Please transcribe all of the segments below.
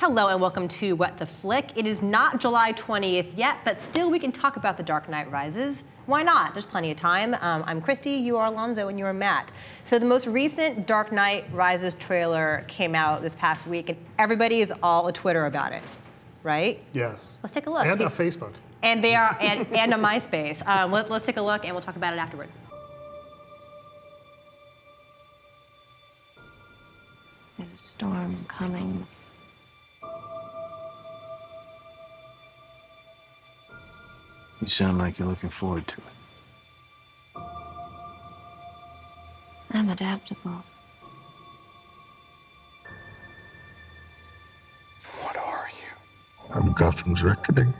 Hello and welcome to What the Flick. It is not July 20th yet, but still we can talk about The Dark Knight Rises. Why not? There's plenty of time. I'm Christy, you are Alonso, and you are Matt. So the most recent Dark Knight Rises trailer came out this past week, and everybody is all a Twitter about it, right? Yes. Let's take a look. And a Facebook. And they are, and a MySpace. Let's take a look, and we'll talk about it afterward. There's a storm coming. You sound like you're looking forward to it. I'm adaptable. What are you? I'm Gotham's reckoning.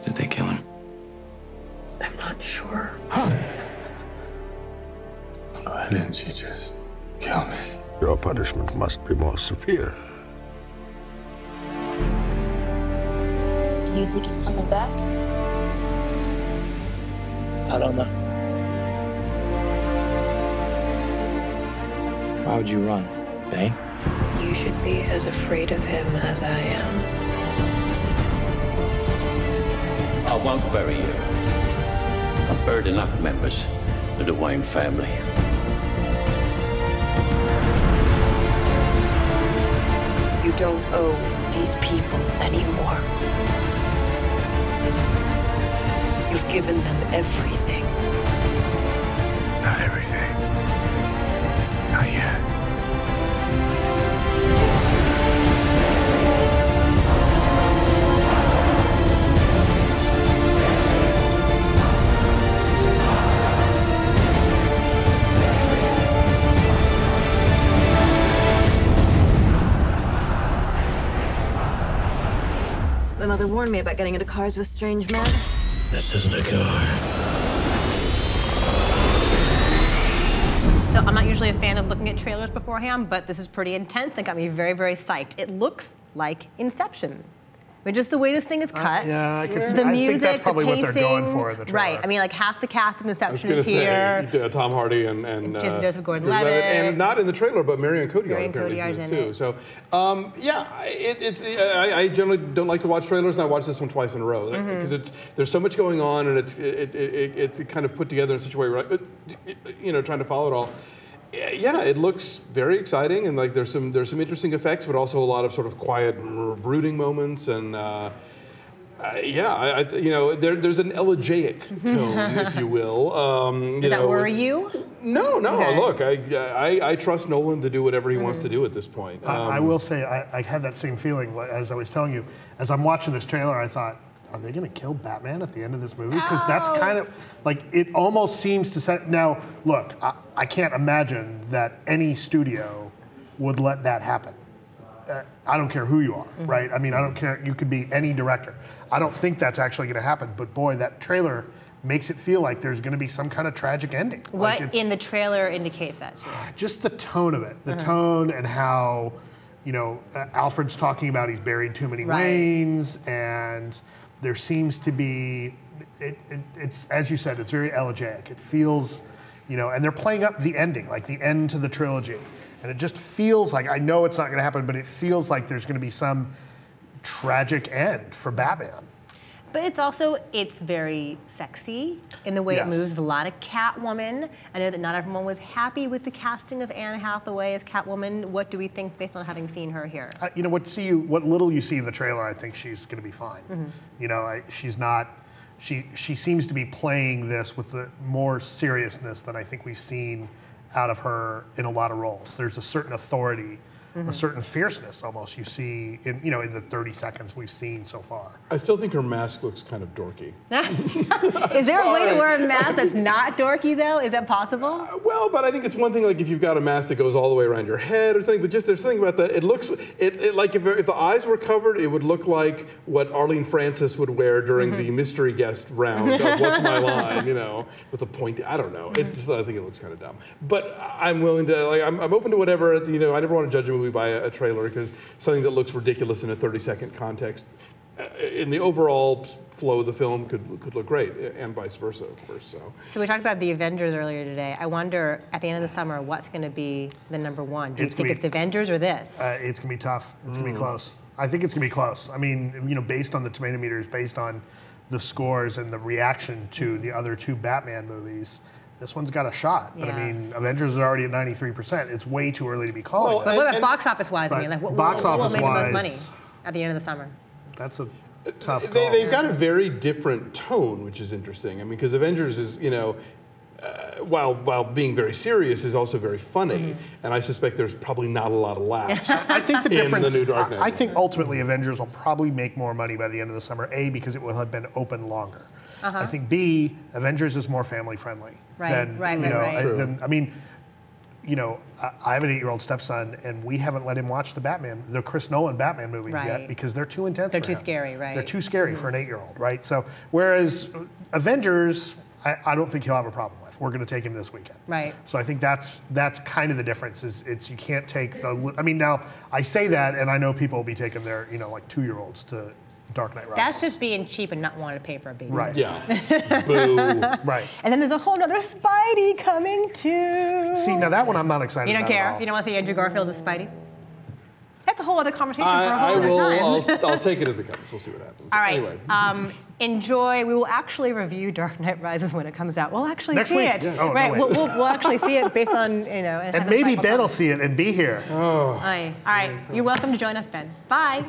Did they kill him? I'm not sure. Why didn't you just kill me? Your punishment must be more severe. Do you think he's coming back? I don't know. Why would you run, Bane? You should be as afraid of him as I am. I won't bury you. I've buried enough members of the Wayne family. You don't owe these people anymore. You've given them everything. Not everything. Not yet. My mother warned me about getting into cars with strange men. This isn't a car. So I'm not usually a fan of looking at trailers beforehand, but this is pretty intense and got me very, very psyched. It looks like Inception. I mean, just the way this thing is cut. Yeah, I can see. The I music, think that's probably the what pacing, they're going for in the trailer. Right. I mean, like half the cast in Inception I was is here. say, Tom Hardy and Joseph Gordon-Levitt. and not in the trailer, but Marion Cotillard Marion apparently Cotillard's is in in this too. So, yeah, I generally don't like to watch trailers, and I watched this one twice in a row because there's so much going on, and it's kind of put together in such a way, right? Trying to follow it all. Yeah, it looks very exciting, and like there's some interesting effects, but also a lot of sort of quiet, brooding moments, and there's an elegiac tone, if you will. Does that worry you? No. Okay. Look, I trust Nolan to do whatever he wants to do at this point. I will say, I had that same feeling, as I was telling you. As I'm watching this trailer, I thought, are they going to kill Batman at the end of this movie? Because that's kind of, like, it almost seems to say, now, look, I can't imagine that any studio would let that happen. I don't care who you are, right? I mean, I don't care, you could be any director. I don't think that's actually going to happen, but boy, that trailer makes it feel like there's going to be some kind of tragic ending. What like in the trailer indicates that to you? Just the tone of it, the tone and how, Alfred's talking about he's buried too many Waynes, and there seems to be, it's as you said, it's very elegiac. It feels, and they're playing up the ending, like the end to the trilogy. And it just feels like, I know it's not going to happen, but it feels like there's going to be some tragic end for Batman. But it's very sexy in the way it moves. A lot of Catwoman. I know that not everyone was happy with the casting of Anne Hathaway as Catwoman. What do we think based on having seen her here? What little you see in the trailer, I think she's going to be fine. She's not, she seems to be playing this with the more seriousness than I think we've seen out of her in a lot of roles. There's a certain authority a certain fierceness almost you see in, you know, in the 30 seconds we've seen so far. I still think her mask looks kind of dorky. Is there a way to wear a mask that's not dorky though? Is that possible? Well, but I think it's one thing like if you've got a mask that goes all the way around your head or something, but just there's something about that. It looks, like if the eyes were covered, it would look like what Arlene Francis would wear during the mystery guest round of What's My Line, you know, with the point. I don't know. I think it looks kind of dumb. But I'm willing to, like, I'm open to whatever. You know, I never want to judge a movie by a trailer because something that looks ridiculous in a 30-second context, in the overall flow of the film, could look great, and vice versa, of course. So we talked about the Avengers earlier today. I wonder, at the end of the summer, what's going to be the #1? Do you think it's Avengers or this? It's going to be tough. It's going to be close. I think it's going to be close. I mean, you know, based on the tomato meters, based on the scores and the reaction to the other 2 Batman movies, this one's got a shot. But I mean, Avengers is already at 93%. It's way too early to be calling. But what about box office wise? I mean, like, what will make the most money at the end of the summer? That's a tough call. They've got a very different tone, which is interesting. I mean, because Avengers is, you know, while being very serious, is also very funny, and I suspect there's probably not a lot of laughs. I think the difference. In the new Dark Knight. I think ultimately Avengers will probably make more money by the end of the summer. A, because it will have been open longer. I think B, Avengers is more family friendly. Right. I mean, you know, I have an 8-year-old stepson, and we haven't let him watch the Chris Nolan Batman movies yet because they're too intense. They're too scary, right? They're too scary for an 8-year-old, right? So whereas Avengers, I don't think he'll have a problem with. We're going to take him this weekend. Right. So I think that's kind of the difference. Is you can't take the. I mean, now I say that, and I know people will be taking their, you know, like 2-year-olds to Dark Knight Rises. That's just being cheap and not wanting to pay for a babysitter. Right. Yeah. Boo. Right. And then there's a whole nother Spidey coming too. See, now that one I'm not excited about. You don't care? At all. You don't want to see Andrew Garfield as Spidey? That's a whole other conversation for a whole other time. I'll take it as it comes. We'll see what happens. All right. Anyway. Enjoy. We will actually review Dark Knight Rises when it comes out. We'll actually Next see week. it. Yeah. Oh, right. no, We'll actually see it based on, you know. And maybe Ben will see it and be here. All right. You're welcome to join us, Ben. Bye.